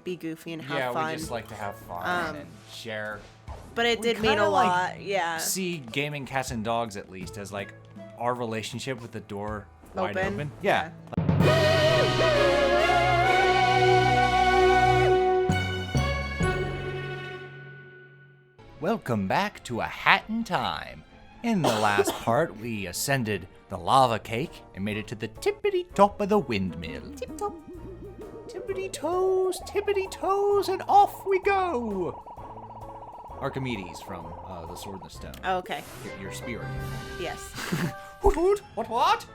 be goofy and have yeah, fun. we just like to have fun and share. But it did mean a lot, yeah. See gaming cats and dogs at least as like our relationship with the door wide open. Yeah. Welcome back to A Hat in Time. In the last part, we ascended the lava cake and made it to the tippity top of the windmill. Tip top. Tippity toes, and off we go. Archimedes from The Sword and the Stone. Oh, okay. Your spirit. Yes. What? What?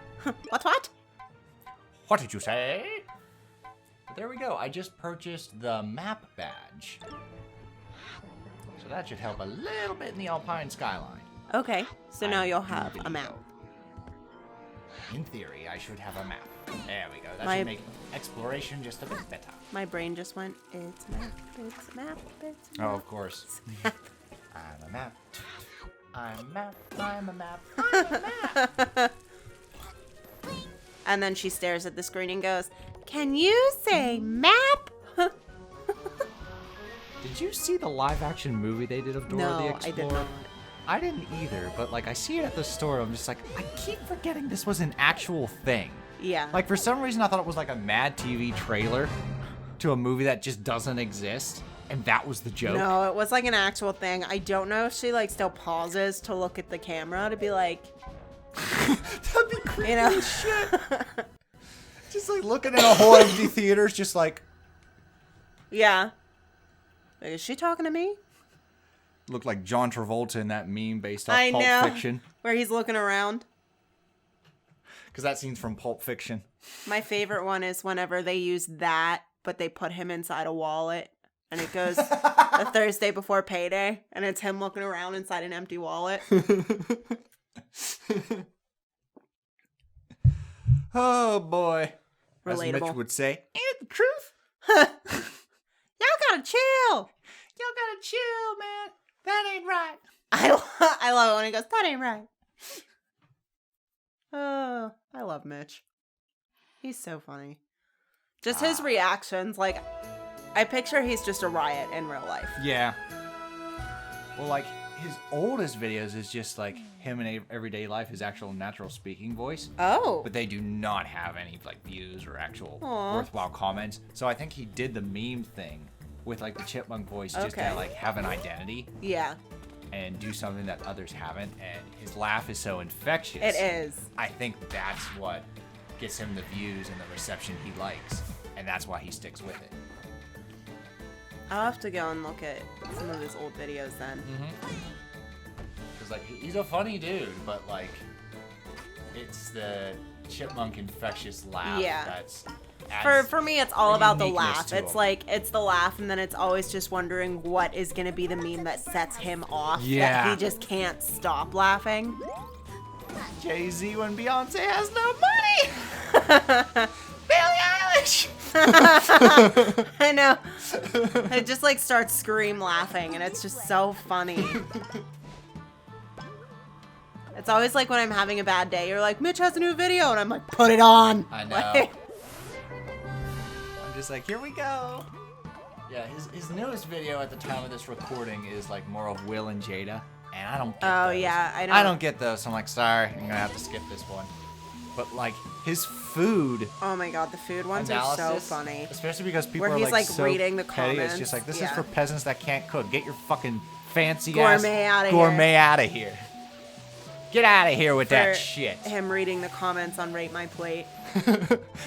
What did you say? But there we go. I just purchased the map badge. So that should help a little bit in the Alpine Skyline. Okay, so now you'll have a map. In theory, I should have a map. There we go. That My- should make exploration just a bit better. My brain just went, it's a map, it's a map, it's a Oh, map. of course. I'm a map. I'm a map. I'm a map. I'm a map. And then she stares at the screen and goes, can you say map? Did you see the live-action movie they did of Dora the No, Explorer? I did not. I didn't either, but like I see it at the store, I'm just like, I keep forgetting this was an actual thing. Yeah. Like for some reason I thought it was like a Mad TV trailer to a movie that just doesn't exist, and that was the joke. No, it was like an actual thing. I don't know if she like still pauses to look at the camera to be like, That'd be creepy you know. as shit. Just like looking at a whole empty theaters, just like Yeah. Like, is she talking to me? looked like John Travolta in that meme based off I Pulp know. Fiction. Where he's looking around. Because that scene's from Pulp Fiction. My favorite one is whenever they use that, but they put him inside a wallet. And it goes the Thursday before payday. And it's him looking around inside an empty wallet. Oh boy. As Mitch Relatable. would say, ain't it the truth? Y'all gotta chill. Y'all gotta chill, man. That ain't right. I love it when he goes, that ain't right. Oh, I love Mitch. He's so funny. Just his reactions, like, I picture he's just a riot in real life. Yeah. Well, like, his oldest videos is just like him in everyday life, his actual natural speaking voice. Oh. But they do not have any, like, views or actual Aw. worthwhile comments. So I think he did the meme thing with, like, the Chipmunk voice just Okay. to, like, have an identity Yeah, and do something that others haven't. And his laugh is so infectious. it is. I think that's what gets him the views and the reception he likes. And that's why he sticks with it. I'll have to go and look at some of his old videos then. Because, like, he's a funny dude, but, like, it's the Chipmunk infectious laugh Yeah. that's... adds For me, it's all a about the uniqueness laugh. to It's him. like, it's the laugh, and then it's always just wondering what is going to be the meme that sets him off. Yeah. That he just can't stop laughing. Jay-Z when Beyonce has no money! Billie Eilish! I know. I just like start scream laughing, and it's just so funny. It's always like when I'm having a bad day, you're like, Mitch has a new video, and I'm like, put it on. I know. Like, I'm just like, here we go. Yeah, his newest video at the time of this recording is like more of Will and Jada, and I don't get oh those. yeah, I know. I don't get those, so I'm like, sorry, I'm gonna have to skip this one. But like his food Oh my god, the food ones analysis, are so funny. especially because people Where are he's, like like, so reading the petty. It's comments. just like, this is Yeah. for peasants that can't cook. Get your fucking fancy Gourmet ass outta gourmet here. out of here. Get out of here with that For shit. Him reading the comments on Rate My Plate.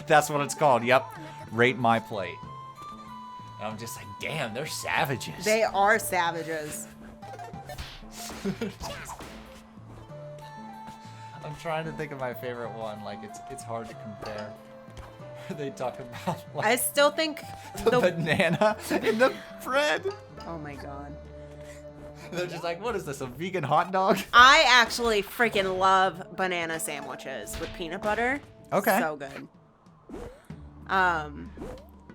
That's what it's called. Yep. Rate my plate. And I'm just like, damn, they're savages. They are savages. I'm trying to think of my favorite one. Like, it's hard to compare. They talk about like I still think the banana in the bread. Oh my god. They're just like, what is this, a vegan hot dog? I actually freaking love banana sandwiches with peanut butter. Okay. So good.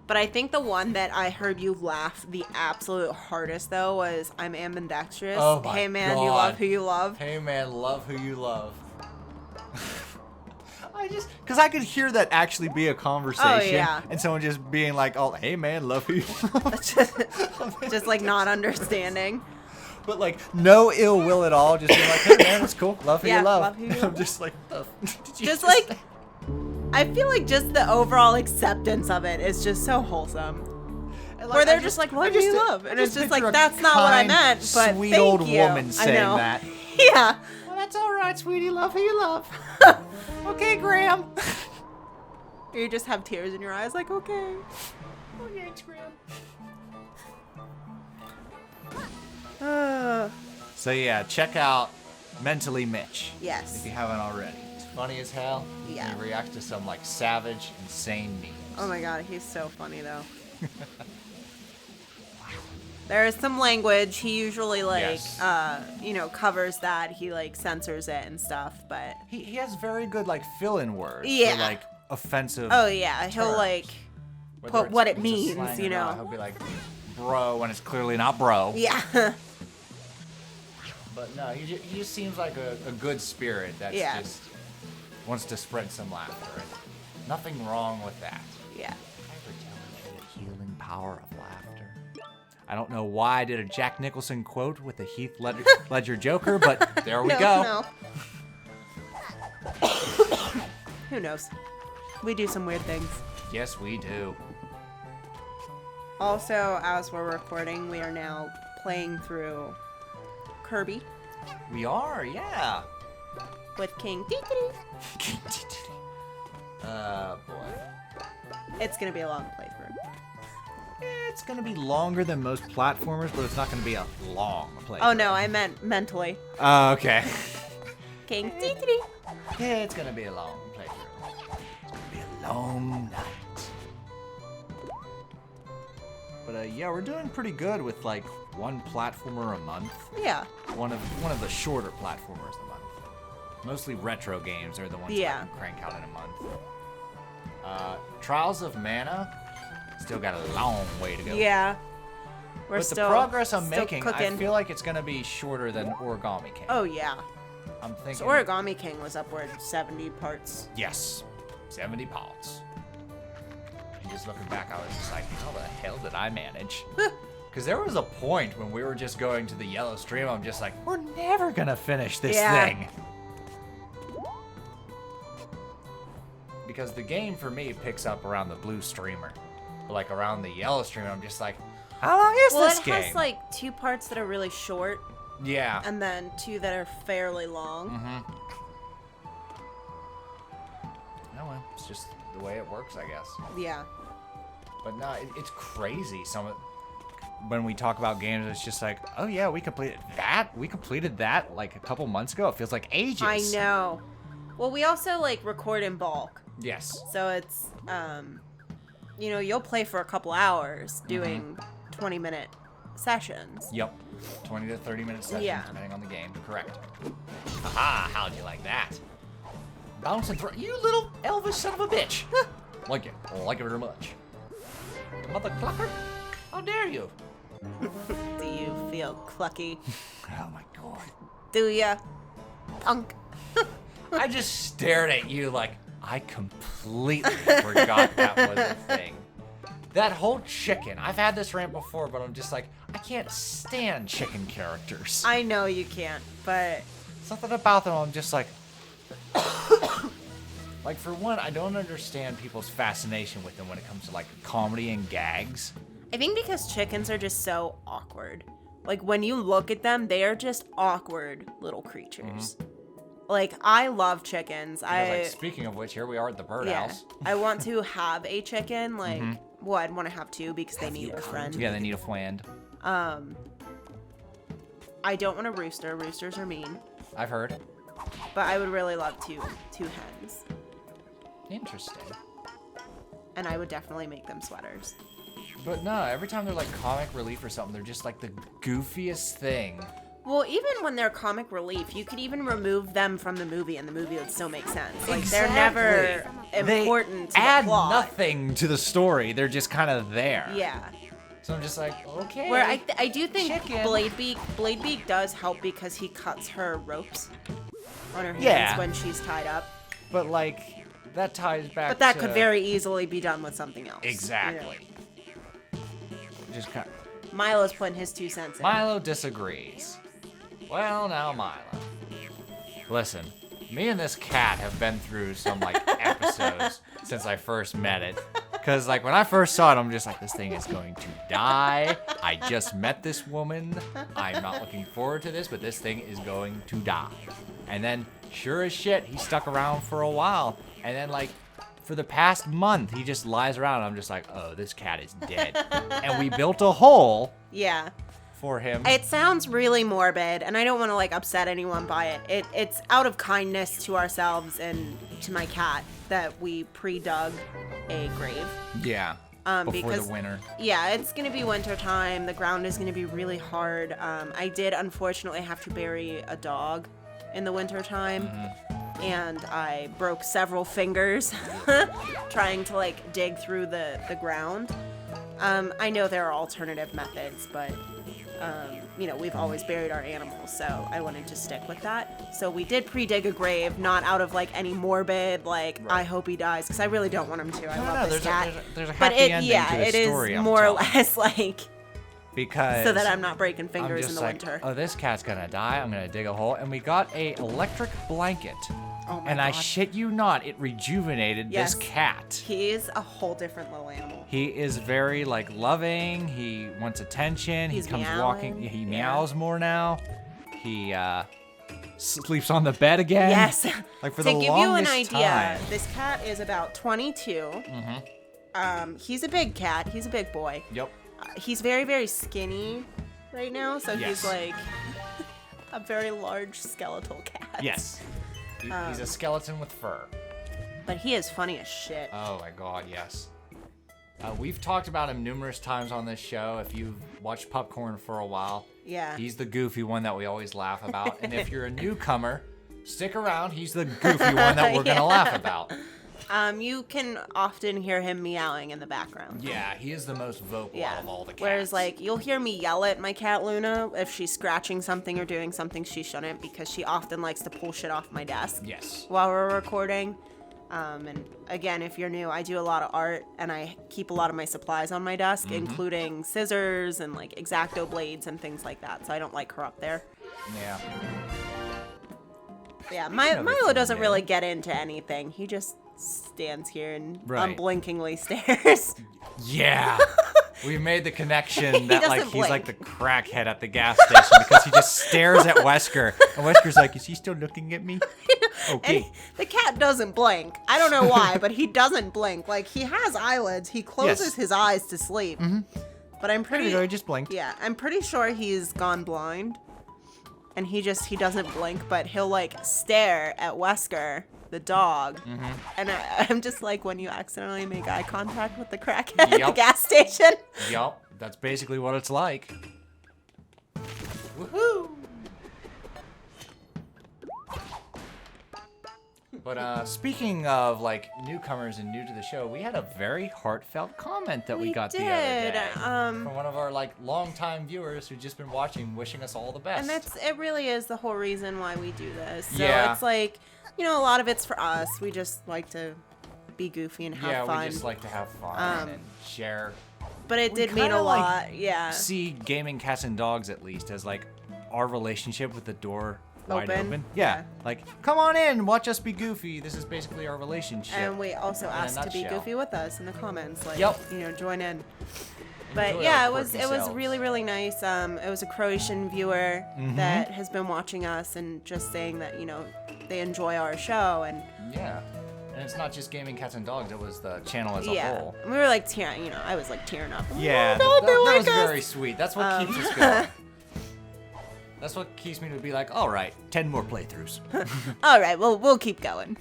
But I think the one that I heard you laugh the absolute hardest though was I'm ambidextrous. Oh my Hey man, God. you love who you love. Hey man, love who you love. I Because I could hear that actually be a conversation. Oh, yeah. And someone just being like, oh, hey, man, love you. Just like not understanding. But like no ill will at all. Just being like, hey, man, it's cool. Love who you love. Love who you love. I'm just like, did you Just like, I feel like just the overall acceptance of it is just so wholesome. And, Where they're just like, love who you love. And it's just like, that's not what I meant, but sweet thank old you. woman I saying know. that. Yeah. Well, that's all right, sweetie. Love who you love. Okay, Graham. Or you just have tears in your eyes, like, okay. Okay, Graham. So yeah, check out Mentally Mitch. Yes. If you haven't already. It's funny as hell. Yeah. He reacts to some like savage, insane memes. Oh my god, he's so funny though. There is some language. He usually like Yes. covers that. He like censors it and stuff, but He has very good like fill-in words Yeah. for like offensive. oh yeah, he'll terms. like Whether put what it it's a means, slang you or not. know. He'll be like, bro, when it's clearly not bro. Yeah. But no, he just seems like a good spirit that's Yeah. just wants to spread some laughter. And nothing wrong with that. Yeah. Ever tell you the healing power of laughter? I don't know why I did a Jack Nicholson quote with the Heath Ledger Joker, but there we go. No. Who knows? We do some weird things. Yes, we do. Also, as we're recording, we are now playing through Kirby We are, yeah. with King Dedede. Boy. It's gonna be a long playthrough. It's gonna be longer than most platformers, but it's not gonna be a long playthrough. Oh no, I meant mentally. Oh, okay. King Dedede. Yeah, it's gonna be a long playthrough. It's gonna be a long night. But yeah, we're doing pretty good with like one platformer a month. Yeah. One of the shorter platformers a month. Mostly retro games are the ones that I can crank out in a month. Trials of Mana, still got a long way to go. Yeah. We're But still the progress I'm still making, cooking. I feel like it's gonna be shorter than Origami King. Oh yeah. I'm thinking. So Origami King was upward 70 parts. Yes, 70 parts. And just looking back, I was just like, how the hell did I manage? Because there was a point when we were just going to the yellow stream, I'm just like, we're never gonna finish this thing. Because the game for me picks up around the blue streamer. But like around the yellow streamer, I'm just like, how long is this game? Well, it has like 2 parts that are really short, Yeah. and then 2 that are fairly long. Mm-hmm. Oh well, it's just the way it works, I guess. Yeah. But no, it's crazy. When we talk about games, it's just like, oh yeah, we completed that. We completed that like a couple months ago. It feels like ages. I know. Well, we also like record in bulk. Yes. So it's, you'll play for a couple hours doing 20-minute sessions. Yep. 20 to 30 minute sessions, Yeah. depending on the game. Correct. Haha, how'd you like that? Bounce and throw. You little Elvis son of a bitch. Like it. Like it very much. Mother clucker? How dare you? Do you feel clucky? Oh my god. Do ya? Punk. I just stared at you like I completely forgot that was a thing. That whole chicken. I've had this rant before, but I'm just like, I can't stand chicken characters. I know you can't, but Something about them, I'm just like... Like, for one, I don't understand people's fascination with them when it comes to, like, comedy and gags. I think because chickens are just so awkward. Like, when you look at them, they are just awkward little creatures. Like, I love chickens. Because, like, speaking of which, here we are at the Birdhouse. I want to have a chicken. Like, well, I'd want to have 2 because they need a friend. Yeah, they need a friend. I don't want a rooster. Roosters are mean. I've heard. But I would really love 2 hens. Interesting. And I would definitely make them sweaters. But no, every time they're, like, comic relief or something, they're just, like, the goofiest thing. Well, even when they're comic relief, you could even remove them from the movie and the movie would still make sense. Like, they're never important to add the plot. nothing to the story. They're just kind of there. Yeah. So I'm just like, okay. Where I do think chicken. Bladebeak does help because he cuts her ropes on her hands Yeah. when she's tied up. But, like, that ties back But that to... could very easily be done with something else. Exactly. Just kind of... Milo's putting his 2 cents in. Milo disagrees. Well, now Milo. Listen, me and this cat have been through some, like, episodes since I first met it. Because, like, when I first saw it, I'm just like, this thing is going to die. I just met this woman. I'm not looking forward to this, but this thing is going to die. And then, sure as shit, he stuck around for a while. And then, like, for the past month, he just lies around. I'm just like, oh, this cat is dead. And we built a hole Yeah. for him. It sounds really morbid, and I don't want to, like, upset anyone by it. It's out of kindness to ourselves and to my cat that we pre-dug a grave. Yeah. Before Because the winter. Yeah, it's going to be winter time. The ground is going to be really hard. I did, unfortunately, have to bury a dog in the winter time. And I broke several fingers trying to, like, dig through the ground. I know there are alternative methods, but, you know, we've always buried our animals, so I wanted to stick with that. So we did pre-dig a grave, not out of, like, any morbid, like, I hope he dies, because I really don't want him to. I love this cat. There's a But happy ending to the story. it is more or less, like, because so that I'm not breaking I'm fingers just in the like, winter. oh, this cat's gonna die. I'm gonna dig a hole, and we got a electric blanket. Oh my and I God. shit you not, it rejuvenated Yes. this cat. He's a whole different little animal. He is very, like, loving. He wants attention. He's he comes meowing. walking. He Yeah. meows more now. He sleeps on the bed again. Yes. Like, for To the give you an longest idea, time. this cat is about 22. He's a big cat. He's a big boy. Yep. He's very, very skinny right now, so Yes. he's like a very large skeletal cat. Yes. He's a skeleton with fur. But he is funny as shit. Oh my god, yes. We've talked about him numerous times on this show. If you've watched Pupcorn for a while, Yeah. he's the goofy one that we always laugh about. And if you're a newcomer, stick around. He's the goofy one that we're Yeah. gonna laugh about. You can often hear him meowing in the background. Yeah, he is the most vocal Yeah. out of all the cats. Whereas, like, you'll hear me yell at my cat Luna if she's scratching something or doing something she shouldn't, because she often likes to pull shit off my desk Yes. while we're recording. And again, if you're new, I do a lot of art, and I keep a lot of my supplies on my desk, including scissors and, like, X-Acto blades and things like that, so I don't like her up there. Yeah. Yeah, Another Milo thing doesn't new. really get into anything. He just stands here and Right. unblinkingly stares. Yeah. We made the connection that, like, doesn't he's like the blink. crackhead at the gas station because he just stares at Wesker. And Wesker's like, is he still looking at me? Okay. And the cat doesn't blink. I don't know why, but he doesn't blink. Like, he has eyelids. He closes Yes. his eyes to sleep. But I'm There pretty you go, he just blinked. Yeah, I'm pretty sure he's gone blind. And he doesn't blink, but he'll, like, stare at Wesker, the dog. And I'm just like, when you accidentally make eye contact with the crackhead at the Yup. gas station. Yup, that's basically what it's like. Woohoo! But speaking of, like, newcomers and new to the show, we had a very heartfelt comment that we got the other did, day from one of our, like, longtime viewers who've just been watching, wishing us all the best. And it really is the whole reason why we do this. So Yeah. it's like, you know, a lot of it's for us. We just like to be goofy and have fun. we just like to have fun and share. But it we did mean kinda, a like, lot, yeah. See gaming cats and dogs, at least, as, like, our relationship with the door wide Open. open. Yeah. Like, come on in, watch us be goofy. This is basically our relationship. And we also a asked to be nutshell. goofy with us in the comments, like, Yep. you know, join in. But Enjoy yeah, our it was quirky selves. really, really nice. It was a Croatian viewer Mm-hmm. that has been watching us and just saying that, you know, they enjoy our show, and Yeah. And it's not just gaming cats and dogs, it was the channel as a yeah, whole. we were like tearing, you know, I was like tearing up. Yeah, Oh, that they was like us. very sweet. That's what keeps us going. That's what keeps me to be like, all right, 10 more playthroughs. All right, well, we'll keep going.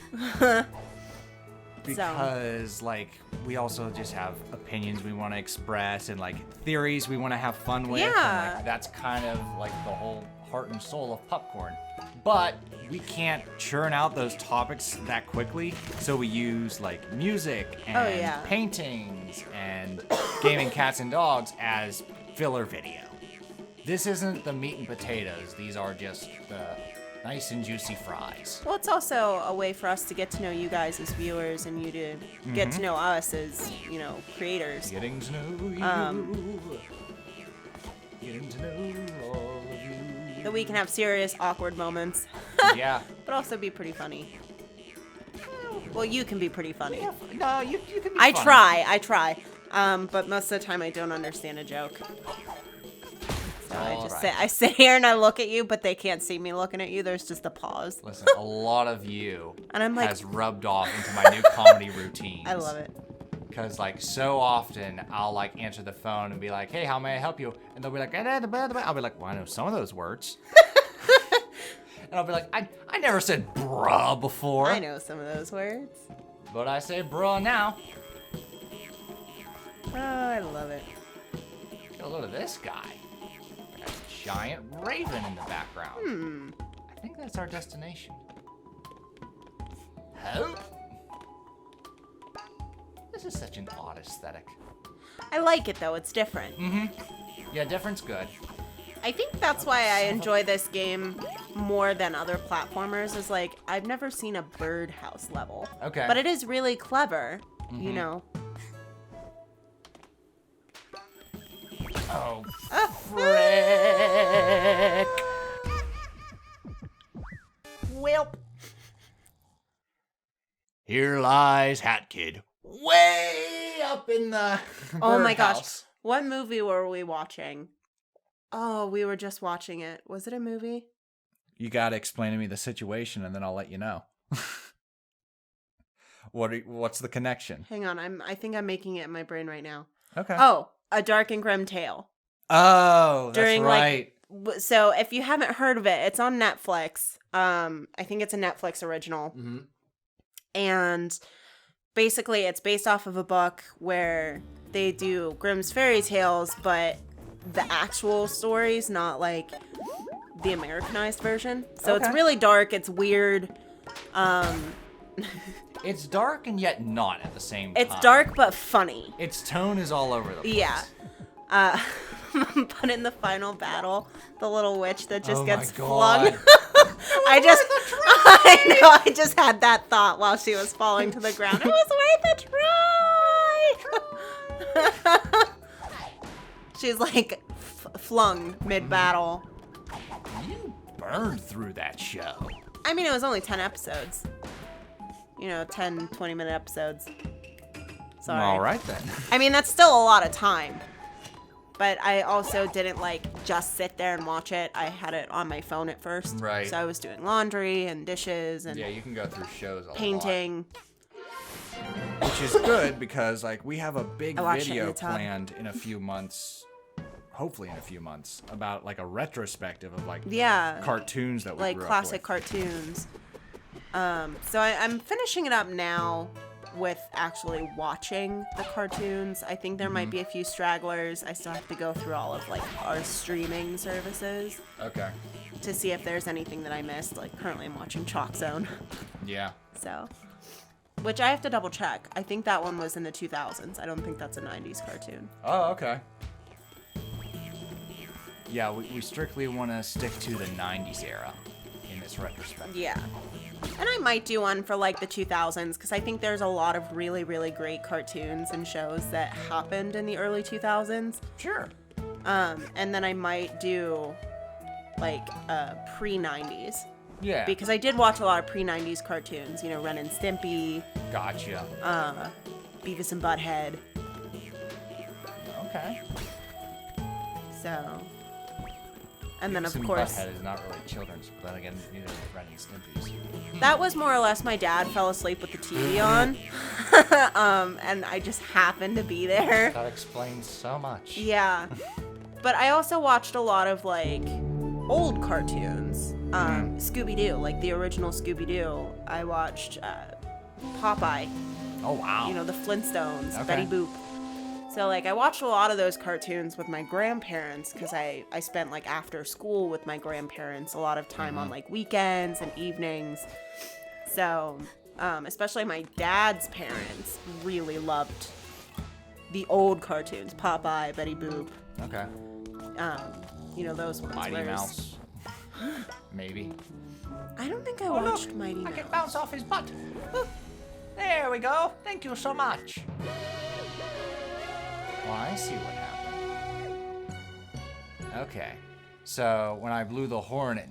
Because, like, we also just have opinions we want to express and, like, theories we want to have fun with. Yeah. And, like, that's kind of, like, the whole heart and soul of Pupcorn. But we can't churn out those topics that quickly, so we use, like, music and yeah. paintings and gaming cats and dogs as filler video. This isn't the meat and potatoes. These are just the Nice and juicy fries. Well, it's also a way for us to get to know you guys as viewers and you to get to know us as, creators. Getting to know you. Getting to know all of you. That we can have serious, awkward moments. Yeah. But also be pretty funny. Well, you can be pretty funny. Yeah, no, you can be I funny. try. But most of the time I don't understand a joke. So I sit here and I look at you, but they can't see me looking at you. There's just a pause. Listen, a lot of you and I'm like, has rubbed off into my new comedy routines. I love it. Because, so often, I'll, answer the phone and be like, hey, how may I help you? And they'll be like, I'll be like, well, I know some of those words. And I'll be like, I never said bruh before. I know some of those words. But I say bruh now. Oh, I love it. Get a load of this guy. Got a giant raven in the background. I think that's our destination. Hope. This is such an odd aesthetic. I like it, though. It's different. Yeah, different's good. I think that's why I enjoy this game more than other platformers, is I've never seen a Birdhouse level. Okay. But it is really clever, Oh, frick. Welp. Here lies Hat Kid, way up in the Oh my gosh. birdhouse. What movie were we watching? Oh, we were just watching it. Was it a movie? You gotta explain to me the situation, and then I'll let you know. What's the connection? Hang on, I think I'm making it in my brain right now. Okay. Oh, A Dark and Grim Tale. Oh, that's During, right. So if you haven't heard of it, it's on Netflix. I think it's a Netflix original. Mm-hmm. And basically it's based off of a book where they do Grimm's fairy tales, but the actual stories, not the Americanized version. So It's really dark, it's weird. It's dark and yet not at the same time. It's dark but funny. Its tone is all over the place. Yeah. But in the final battle, the little witch that just gets flung. I just had that thought while she was falling to the ground. It was worth a try. She's flung mid-battle. You burned through that show. I mean, it was only 10 episodes. 10, 20-minute episodes. Sorry. All right, then. I mean, that's still a lot of time. But I also didn't just sit there and watch it. I had it on my phone at first. Right. So I was doing laundry and dishes and Yeah, you can go through shows a painting. lot. Which is good because we have a big I watched it in video the tub. planned in a few months. Hopefully in a few months about a retrospective of cartoons that we grew classic up with. cartoons. So I'm finishing it up now with actually watching the cartoons. I think there might be a few stragglers. I still have to go through all of our streaming services Okay. to see if there's anything that I missed. Currently I'm watching Chalk Zone. Yeah. So, which I have to double check. I think that one was in the 2000s. I don't think that's a 90s cartoon. Oh, okay. Yeah, we strictly want to stick to the 90s era in this retrospective. Yeah. And I might do one for the 2000s because I think there's a lot of really, really great cartoons and shows that happened in the early 2000s. Sure. And then I might do pre-90s. Yeah. Because I did watch a lot of pre-90s cartoons. Ren and Stimpy, Gotcha. Beavis and Butthead. Okay. So... And then, of Beavis and course, Butthead is not really children's, but then again, neither is Ren and Stimpy's. that was more or less my dad fell asleep with the TV on. And I just happened to be there. That explains so much. Yeah. But I also watched a lot of, old cartoons. Scooby-Doo, the original Scooby-Doo. I watched Popeye. Oh, wow. The Flintstones, Okay. Betty Boop. So, I watched a lot of those cartoons with my grandparents because I spent, after school with my grandparents a lot of time on, weekends and evenings. So, especially my dad's parents really loved the old cartoons. Popeye, Betty Boop. Okay. Those ones. Mighty Whereas- Mouse. Maybe. I don't think I Oh, watched look, Mighty I Mouse. can bounce off his butt. There we go. Thank you so much. Well, I see what happened. Okay. So when I blew the horn, it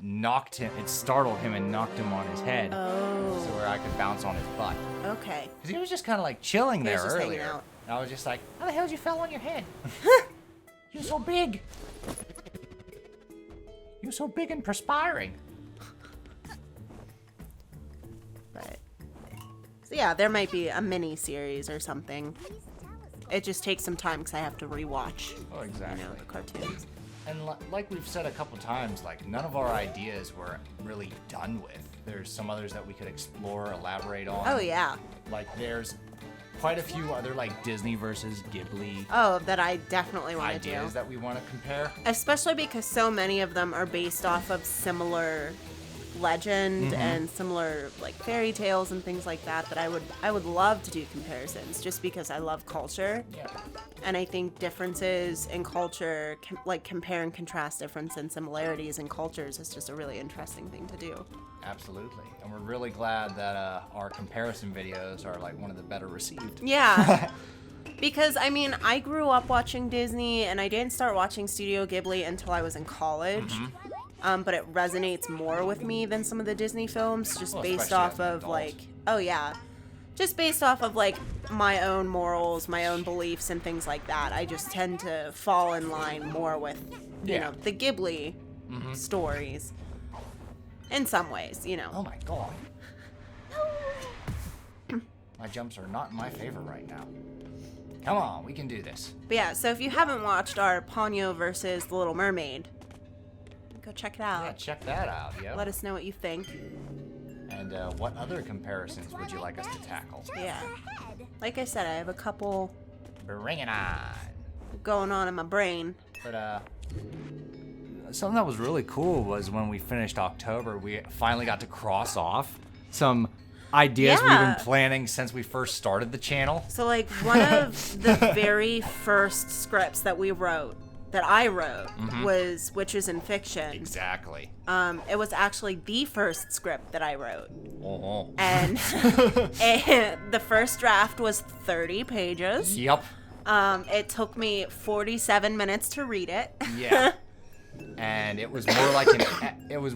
startled him and knocked him on his head. Oh. So where I could bounce on his butt. Okay. Because he was just kind of like chilling there was just hanging earlier. out. And I was just like, how the hell did you fell on your head? You're so big. You're so big and perspiring. But so yeah, there might be a mini series or something. It just takes some time because I have to rewatch, Oh, exactly. you know, the cartoons. And like we've said a couple times, like none of our ideas were really done with. There's some others that we could explore, elaborate on. Oh yeah. Like there's quite a few other like Disney versus Ghibli Oh, that I definitely want to do. ideas that we want to compare. Especially because so many of them are based off of similar legend and similar like fairy tales and things like that I would love to do comparisons just because I love culture. Yeah. And I think differences in culture, like compare and contrast difference and similarities in cultures is just a really interesting thing to do. Absolutely. And we're really glad that our comparison videos are like one of the better received. Yeah. Because, I mean, I grew up watching Disney, and I didn't start watching Studio Ghibli until I was in college. But it resonates more with me than some of the Disney films, just Well, based especially off as an of, adult. like, oh, yeah. Just based off of, like, my own morals, my own beliefs, and things like that. I just tend to fall in line more with, you know, the Ghibli stories. In some ways, you know. Oh my god. My jumps are not in my favor right now. Come on, we can do this. But yeah, so if you haven't watched our Ponyo versus The Little Mermaid, go check it out. Yeah, check that out, yo. Let us know what you think. And what other comparisons would you like us to tackle? Yeah. Like I said, I have a couple Bring it on. going on in my brain. But something that was really cool was when we finished October, we finally got to cross off some ideas we've Yeah. been planning since we first started the channel. So, like, one of the very first scripts that I wrote, was Witches in Fiction. Exactly. It was actually the first script that I wrote. Oh. And the first draft was 30 pages. Yep. It took me 47 minutes to read it. Yeah. And it was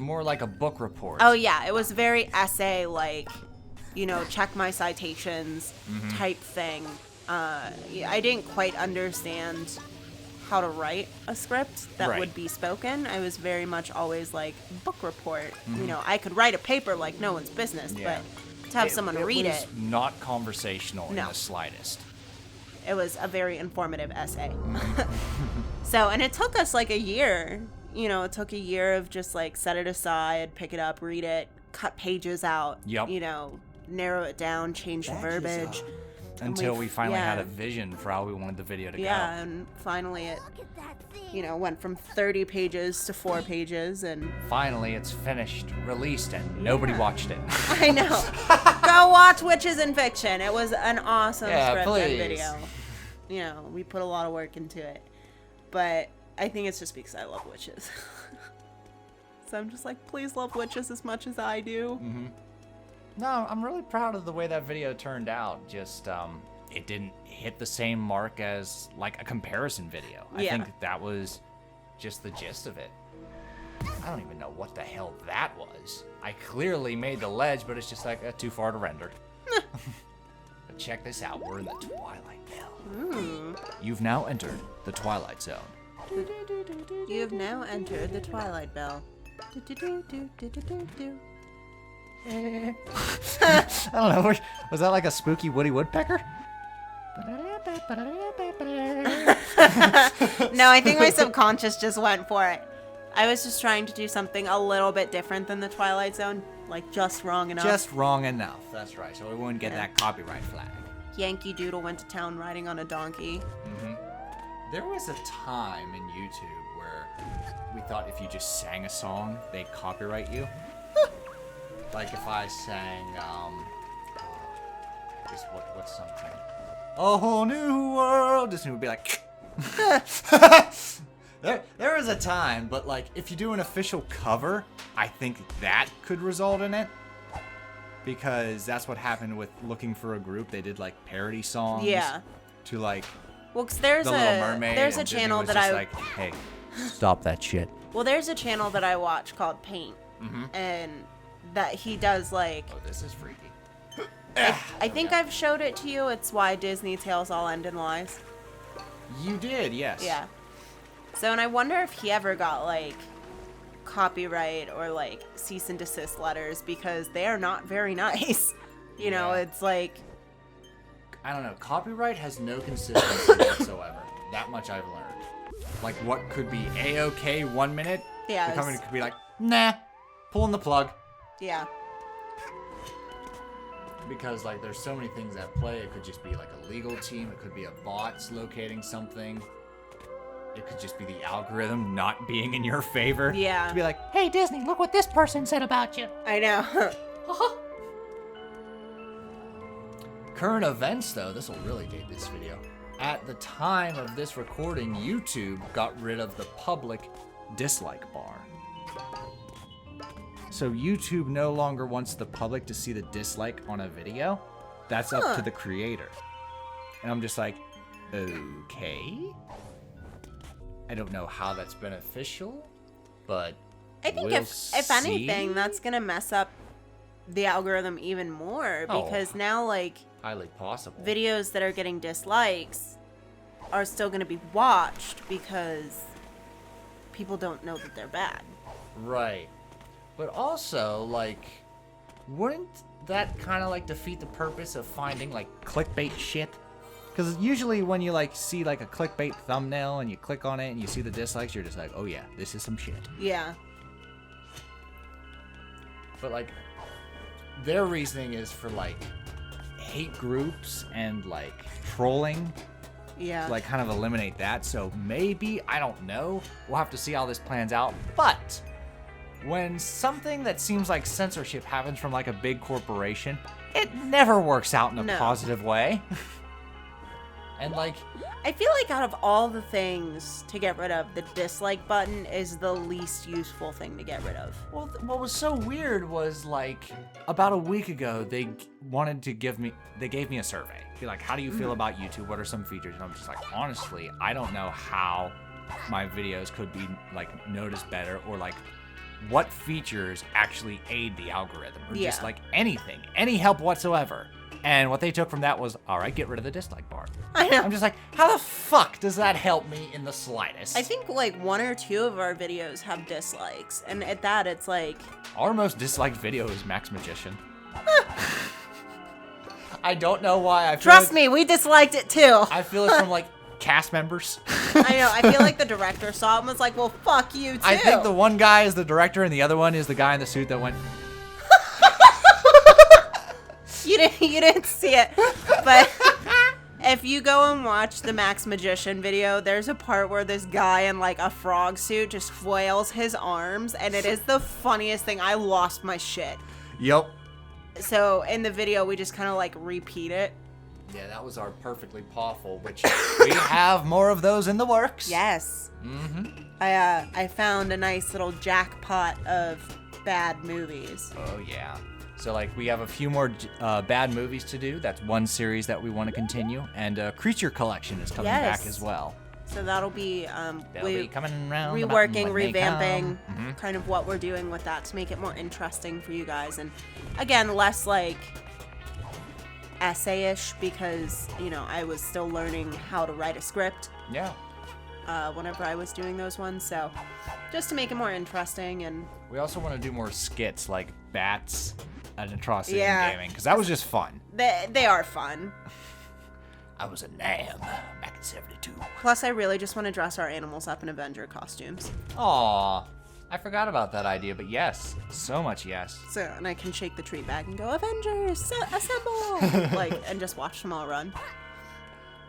more like a book report. Oh yeah, it was very essay like, you know, check my citations type thing. I didn't quite understand how to write a script that Right. would be spoken. I was very much always like book report. You know, I could write a paper like no one's business, Yeah. but to have someone read was it, not conversational in No. the slightest. it was a very informative essay. So, and it took us like a year. You know, it took a year of just like set it aside, pick it up, read it, cut pages out. Yep. You know, narrow it down, change the verbiage. Until we finally had yeah. a vision for how we wanted the video to Yeah, go. and finally it, you know, went from 30 pages to 4 pages, and Finally, it's finished, released, and nobody watched it. I know. Go watch Witches in Fiction. It was an awesome Yeah, script please. and video. You know, we put a lot of work into it, but I think it's just because I love witches. So I'm just like, please love witches as much as I do. No, I'm really proud of the way that video turned out. Just, it didn't hit the same mark as, like, a comparison video. I Yeah. think that was just the gist of it. I don't even know what the hell that was. I clearly made the ledge, but it's just, like, too far to render. But check this out. We're in the Twilight Bell. You've now entered the Twilight Zone. You have now entered the Twilight Bell. I don't know. Was that like a spooky Woody Woodpecker? No, I think my subconscious just went for it. I was just trying to do something a little bit different than the Twilight Zone, like just wrong enough. Just wrong enough. That's right. So we wouldn't get Yeah. that copyright flag. Yankee Doodle went to town riding on a donkey. There was a time in YouTube where we thought if you just sang a song, they'd copyright you. Like if I sang, what's something? A whole new world. Disney would be like, there was was a time, but like if you do an official cover, I think that could result in it. Because that's what happened with Looking for a Group. They did like parody songs. Yeah. To like. Well, 'cause there's The Little Mermaid, there's a and Disney channel was that just I like, hey, stop that shit. well, there's a channel that I watch called Paint, and that he does like. Oh, this is freaky. I think I've showed it to you. It's Why Disney Tales All End in Lies. You did, yes. Yeah. So, and I wonder if he ever got like copyright or like cease and desist letters, because they are not very nice. You know, Yeah. it's like. I don't know. Copyright has no consistency whatsoever. That much I've learned. Like what could be A-okay 1 minute, Yeah, the company could be like, nah, pulling the plug. Yeah. Because like there's so many things at play. It could just be like a legal team. It could be a bot's locating something. It could just be the algorithm not being in your favor. Yeah. To be like, hey Disney, look what this person said about you. I know. Current events though, this will really date this video. At the time of this recording, YouTube got rid of the public dislike bar. So YouTube no longer wants the public to see the dislike on a video. That's up to the creator. And I'm just like, okay. I don't know how that's beneficial, but I think we'll if anything, see. that's gonna mess up the algorithm even more, because now like Highly possible. videos that are getting dislikes are still gonna be watched because people don't know that they're bad. Right. But also, like, wouldn't that kind of like defeat the purpose of finding like clickbait shit? Because usually when you like see like a clickbait thumbnail and you click on it and you see the dislikes, you're just like, oh yeah, this is some shit. Yeah. But like, their reasoning is for like hate groups and like trolling. Yeah. To, like kind of eliminate that. So maybe, I don't know. We'll have to see how this plans out. But when something that seems like censorship happens from like a big corporation, it never works out in a positive way. And like, I feel like out of all the things to get rid of, the dislike button is the least useful thing to get rid of. well, what was so weird was like about a week ago, they gave me a survey. Be like, how do you feel about YouTube? What are some features? And I'm just like, honestly, I don't know how my videos could be like noticed better, or like what features actually aid the algorithm, or just like anything, any help whatsoever. And what they took from that was, all right, get rid of the dislike bar. I know. I'm just like, how the fuck does that help me in the slightest? I think like 1 or 2 of our videos have dislikes, and at that it's like, our most disliked video is Max Magician. I don't know why. Trust me, we disliked it too. I feel it's from like cast members. I know. I feel like the director saw it and was like, well, fuck you too. I think the one guy is the director and the other one is the guy in the suit that went. You didn't see it, but if you go and watch the Max Magician video, there's a part where this guy in like a frog suit just flails his arms, and it is the funniest thing. I lost my shit. Yep. So in the video, we just kind of like repeat it. Yeah, that was our perfectly pawful, which we have more of those in the works. Yes. Mm-hmm. I found a nice little jackpot of bad movies. Oh yeah. So like we have a few more bad movies to do. That's one series that we want to continue, and Creature Collection is coming back as well. So that'll be They'll be coming around. reworking, revamping, kind of what we're doing with that to make it more interesting for you guys, and again, less like essay-ish, because you know I was still learning how to write a script. Yeah. Whenever I was doing those ones, so just to make it more interesting. And we also want to do more skits like Bats and Atrocity in Gaming, because that was just fun. They are fun. I was a Nam back in 72. Plus, I really just want to dress our animals up in Avenger costumes. Aw, I forgot about that idea, but yes, so much yes. So, and I can shake the treat bag and go, Avengers, assemble! Like, and just watch them all run.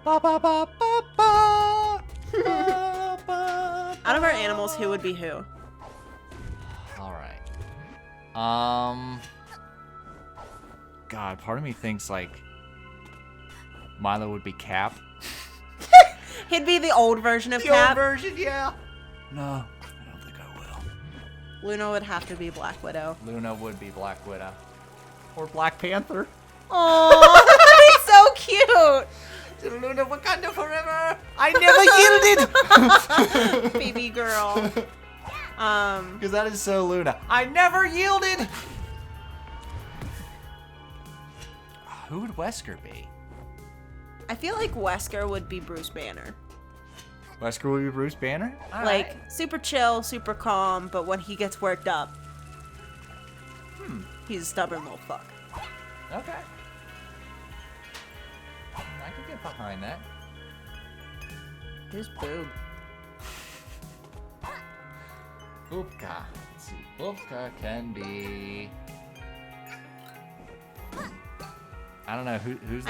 Ba ba ba ba ba. Ba, ba, Out of our animals, who would be who? All right. God, part of me thinks like Milo would be Cap. He'd be the old version of The Cap. old version, yeah. No, I don't think I will. Luna would have to be Black Widow. Luna would be Black Widow. Or Black Panther. Oh, he's so cute. Luna, Wakanda forever. I never yielded. Baby girl. Because that is so Luna. I never yielded. Who would Wesker be? I feel like Wesker would be Bruce Banner. Wesker would be Bruce Banner? Like, super chill, super calm, but when he gets worked up, he's a stubborn little fuck. Okay. I could get behind that. His boob. Boopka. Let's see. Boopka can be... I don't know who's the most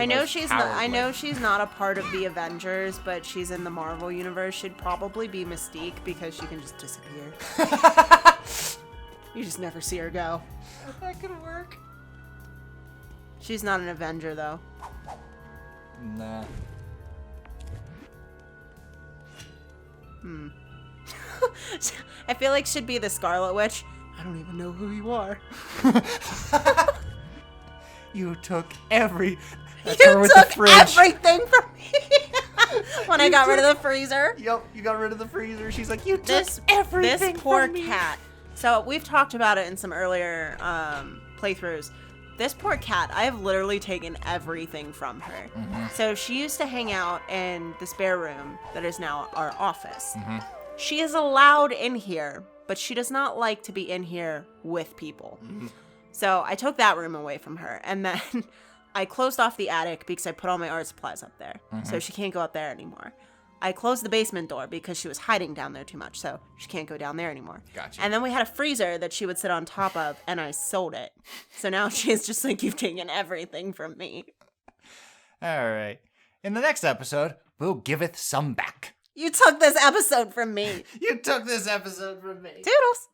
I know she's not a part of the Avengers, but she's in the Marvel universe. She'd probably be Mystique because she can just disappear. You just never see her go. That could work. She's not an Avenger though. Nah. I feel like she'd be the Scarlet Witch. I don't even know who you are. You took every... You took everything from me. When I got rid of the freezer. Yep, you got rid of the freezer. She's like, you took everything This poor from me. cat. So we've talked about it in some earlier playthroughs. This poor cat, I have literally taken everything from her. So she used to hang out in the spare room that is now our office. She is allowed in here, but she does not like to be in here with people. So I took that room away from her, and then I closed off the attic because I put all my art supplies up there. So she can't go up there anymore. I closed the basement door because she was hiding down there too much, so she can't go down there anymore. Gotcha. And then we had a freezer that she would sit on top of, and I sold it. So now she's just like, you've taken everything from me. All right. In the next episode, we'll giveth some back. You took this episode from me. You took this episode from me. Toodles.